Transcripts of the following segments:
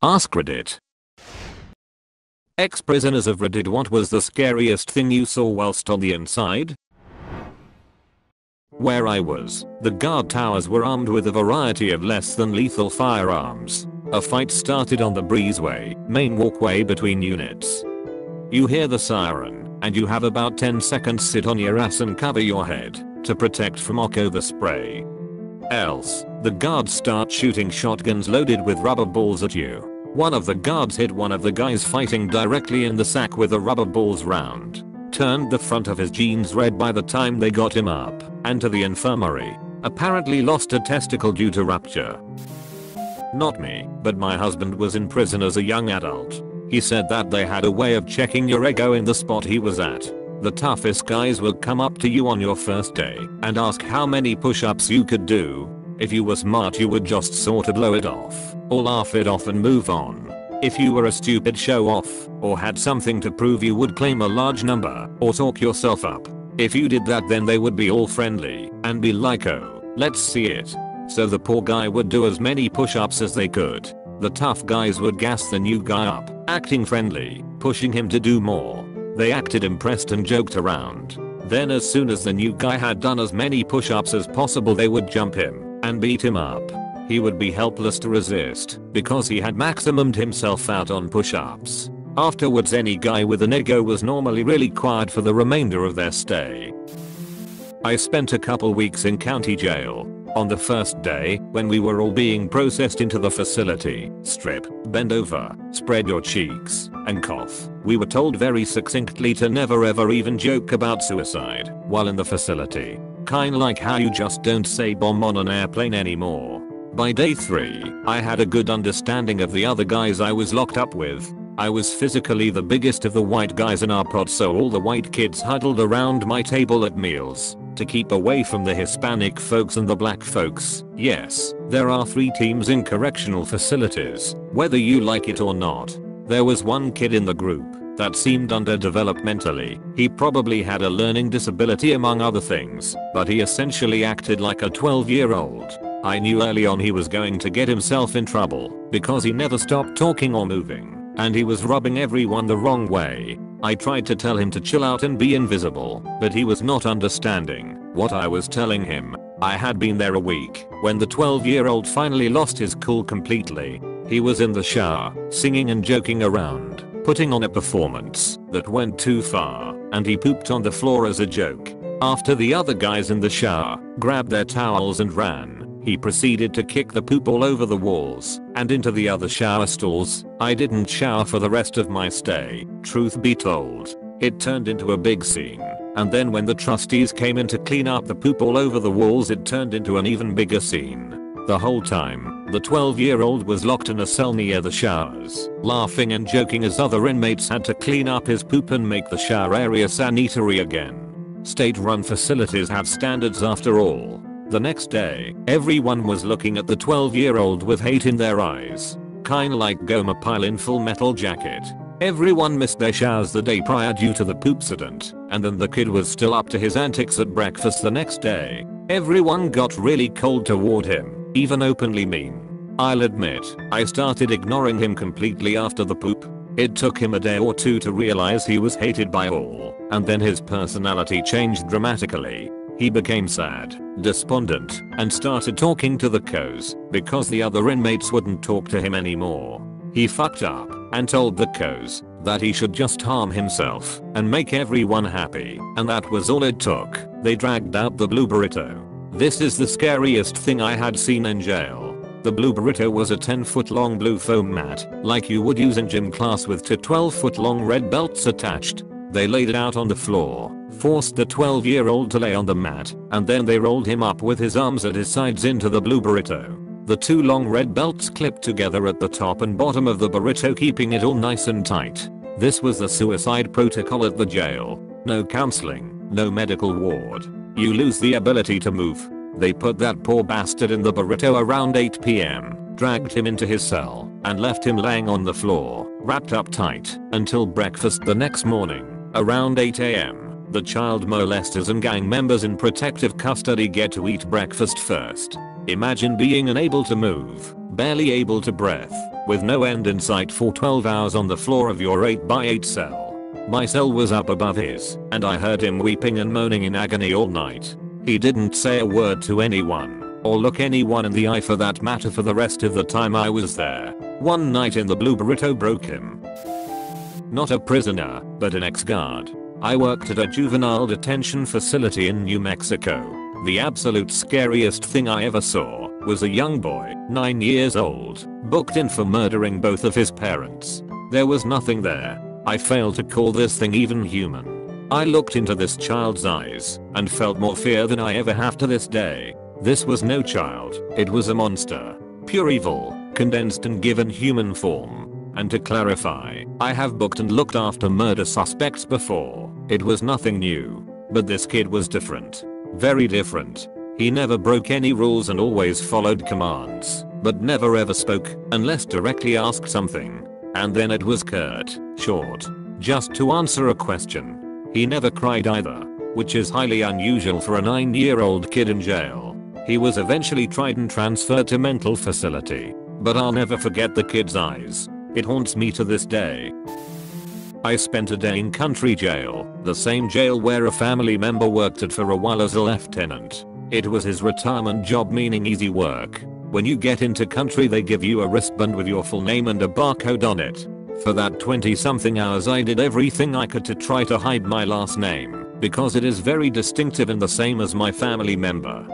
AskReddit. Ex-prisoners of Reddit, what was the scariest thing you saw whilst on the inside? Where I was, the guard towers were armed with a variety of less than lethal firearms. A fight started on the breezeway, main walkway between units. You hear the siren, and you have about 10 seconds sit on your ass and cover your head to protect from the spray. Else, the guards start shooting shotguns loaded with rubber balls at you. One of the guards hit one of the guys fighting directly in the sack with a rubber balls round. Turned the front of his jeans red by the time they got him up and to the infirmary. Apparently lost a testicle due to rupture. Not me, but my husband was in prison as a young adult. He said that they had a way of checking your ego in the spot he was at. The toughest guys would come up to you on your first day and ask how many push-ups you could do. If you were smart, you would just sort of blow it off or laugh it off and move on. If you were a stupid show off or had something to prove, you would claim a large number or talk yourself up. If you did that, then they would be all friendly and be like, oh, let's see it. So the poor guy would do as many push-ups as they could. The tough guys would gas the new guy up, acting friendly, pushing him to do more. They acted impressed and joked around. Then as soon as the new guy had done as many push-ups as possible, they would jump him and beat him up. He would be helpless to resist because he had maximumed himself out on push-ups. Afterwards, any guy with an ego was normally really quiet for the remainder of their stay. I spent a couple weeks in county jail. On the first day, when we were all being processed into the facility, strip, bend over, spread your cheeks, and cough, we were told very succinctly to never ever even joke about suicide while in the facility. Kinda like how you just don't say bomb on an airplane anymore. By day 3, I had a good understanding of the other guys I was locked up with. I was physically the biggest of the white guys in our pod, so all the white kids huddled around my table at meals to keep away from the Hispanic folks and the black folks. Yes, there are 3 teams in correctional facilities, whether you like it or not. There was one kid in the group that seemed underdeveloped mentally. He probably had a learning disability among other things, but he essentially acted like a 12-year-old. I knew early on he was going to get himself in trouble because he never stopped talking or moving, and he was rubbing everyone the wrong way. I tried to tell him to chill out and be invisible, but he was not understanding what I was telling him. I had been there a week when the 12-year-old finally lost his cool completely. He was in the shower, singing and joking around, putting on a performance that went too far, and he pooped on the floor as a joke. After the other guys in the shower grabbed their towels and ran, he proceeded to kick the poop all over the walls and into the other shower stalls. I didn't shower for the rest of my stay, truth be told. It turned into a big scene, and then when the trustees came in to clean up the poop all over the walls, it turned into an even bigger scene. The whole time, the 12-year-old was locked in a cell near the showers, laughing and joking as other inmates had to clean up his poop and make the shower area sanitary again. State-run facilities have standards after all. The next day, everyone was looking at the 12-year-old with hate in their eyes. Kinda like Gomer Pyle in Full Metal Jacket. Everyone missed their showers the day prior due to the poopsident, and then the kid was still up to his antics at breakfast the next day. Everyone got really cold toward him, even openly mean. I'll admit, I started ignoring him completely after the poop. It took him a day or 2 to realize he was hated by all, and then his personality changed dramatically. He became sad, despondent, and started talking to the co's because the other inmates wouldn't talk to him anymore. He fucked up and told the co's that he should just harm himself and make everyone happy, and that was all it took. They dragged out the blue burrito. This is the scariest thing I had seen in jail. The blue burrito was a 10-foot long blue foam mat, like you would use in gym class, with 2 12-foot long red belts attached. They laid it out on the floor, forced the 12-year-old to lay on the mat, and then they rolled him up with his arms at his sides into the blue burrito. The 2 long red belts clipped together at the top and bottom of the burrito, keeping it all nice and tight. This was the suicide protocol at the jail. No counseling, no medical ward. You lose the ability to move. They put that poor bastard in the burrito around 8 PM, dragged him into his cell, and left him laying on the floor, wrapped up tight, until breakfast the next morning. Around 8 AM, the child molesters and gang members in protective custody get to eat breakfast first. Imagine being unable to move, barely able to breathe, with no end in sight for 12 hours on the floor of your 8x8 cell. My cell was up above his, and I heard him weeping and moaning in agony all night. He didn't say a word to anyone, or look anyone in the eye for that matter for the rest of the time I was there. One night in the blue burrito broke him. Not a prisoner, but an ex-guard. I worked at a juvenile detention facility in New Mexico. The absolute scariest thing I ever saw was a young boy, 9 years old, booked in for murdering both of his parents. There was nothing there. I failed to call this thing even human. I looked into this child's eyes and felt more fear than I ever have to this day. This was no child, it was a monster. Pure evil, condensed and given human form. And to clarify, I have booked and looked after murder suspects before. It was nothing new. But this kid was different. Very different. He never broke any rules and always followed commands, but never ever spoke unless directly asked something. And then it was curt, short, just to answer a question. He never cried either, which is highly unusual for a 9-year-old kid in jail. He was eventually tried and transferred to mental facility, but I'll never forget the kid's eyes. It haunts me to this day. I spent a day in country jail, the same jail where a family member worked at for a while as a lieutenant. It was his retirement job, meaning easy work. When you get into country they give you a wristband with your full name and a barcode on it. For that 20-something hours I did everything I could to try to hide my last name, because it is very distinctive and the same as my family member.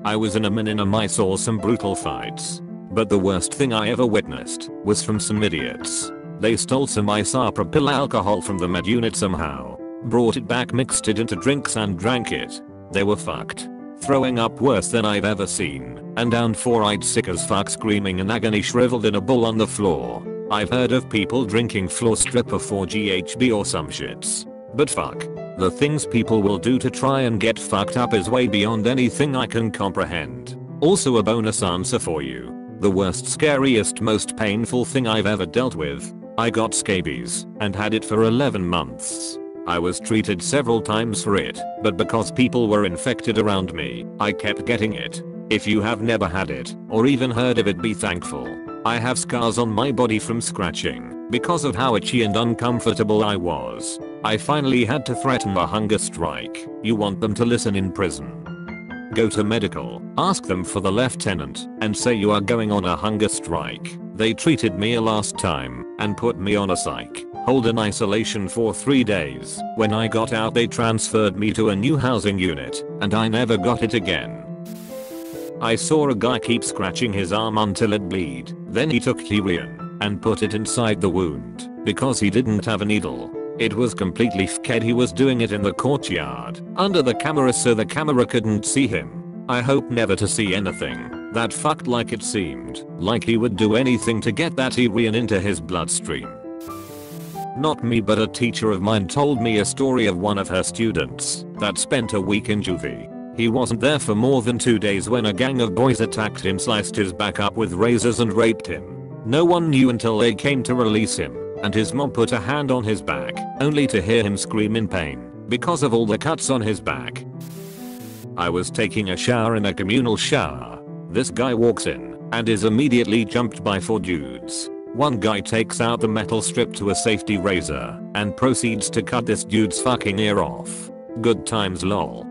I was in a min and I saw some brutal fights. But the worst thing I ever witnessed was from some idiots. They stole some isopropyl alcohol from the med unit somehow, brought it back, mixed it into drinks and drank it. They were fucked. Throwing up worse than I've ever seen, and down 4-eyed sick as fuck, screaming in agony, shriveled in a ball on the floor. I've heard of people drinking floor stripper for GHB or some shits. But fuck. The things people will do to try and get fucked up is way beyond anything I can comprehend. Also a bonus answer for you. The worst, scariest, most painful thing I've ever dealt with. I got scabies and had it for 11 months. I was treated several times for it, but because people were infected around me, I kept getting it. If you have never had it, or even heard of it, be thankful. I have scars on my body from scratching, because of how itchy and uncomfortable I was. I finally had to threaten a hunger strike. You want them to listen in prison? Go to medical, ask them for the lieutenant, and say you are going on a hunger strike. They treated me last time, and put me on a psych hold in isolation for 3 days. When I got out they transferred me to a new housing unit, and I never got it again. I saw a guy keep scratching his arm until it bled. Then he took Tyrion and put it inside the wound, because he didn't have a needle. It was completely fked. He was doing it in the courtyard, under the camera, so the camera couldn't see him. I hope never to see anything that fucked, like it seemed like he would do anything to get that Tyrion into his bloodstream. Not me, but a teacher of mine told me a story of one of her students that spent a week in juvie. He wasn't there for more than 2 days when a gang of boys attacked him, sliced his back up with razors and raped him. No one knew until they came to release him, and his mom put a hand on his back, only to hear him scream in pain because of all the cuts on his back. I was taking a shower in a communal shower. This guy walks in and is immediately jumped by 4 dudes. One guy takes out the metal strip to a safety razor and proceeds to cut this dude's fucking ear off. Good times, lol.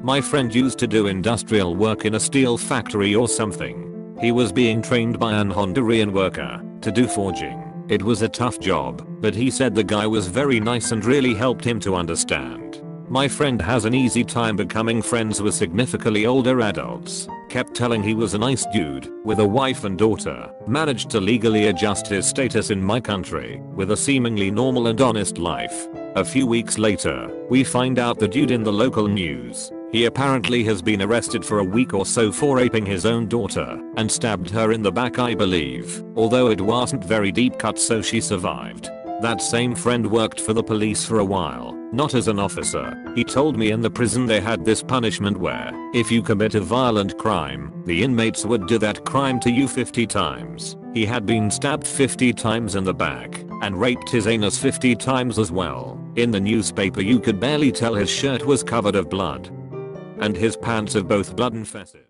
My friend used to do industrial work in a steel factory or something. He was being trained by an Honduran worker to do forging. It was a tough job, but he said the guy was very nice and really helped him to understand. My friend has an easy time becoming friends with significantly older adults. Kept telling he was a nice dude with a wife and daughter. Managed to legally adjust his status in my country with a seemingly normal and honest life. A few weeks later, we find out the dude in the local news. He apparently has been arrested for a week or so for raping his own daughter and stabbed her in the back, I believe, although it wasn't very deep cut, so she survived. That same friend worked for the police for a while, not as an officer. He told me in the prison they had this punishment where, if you commit a violent crime, the inmates would do that crime to you 50 times. He had been stabbed 50 times in the back and raped his anus 50 times as well. In the newspaper you could barely tell his shirt was covered of blood, and his pants of both blood and feces.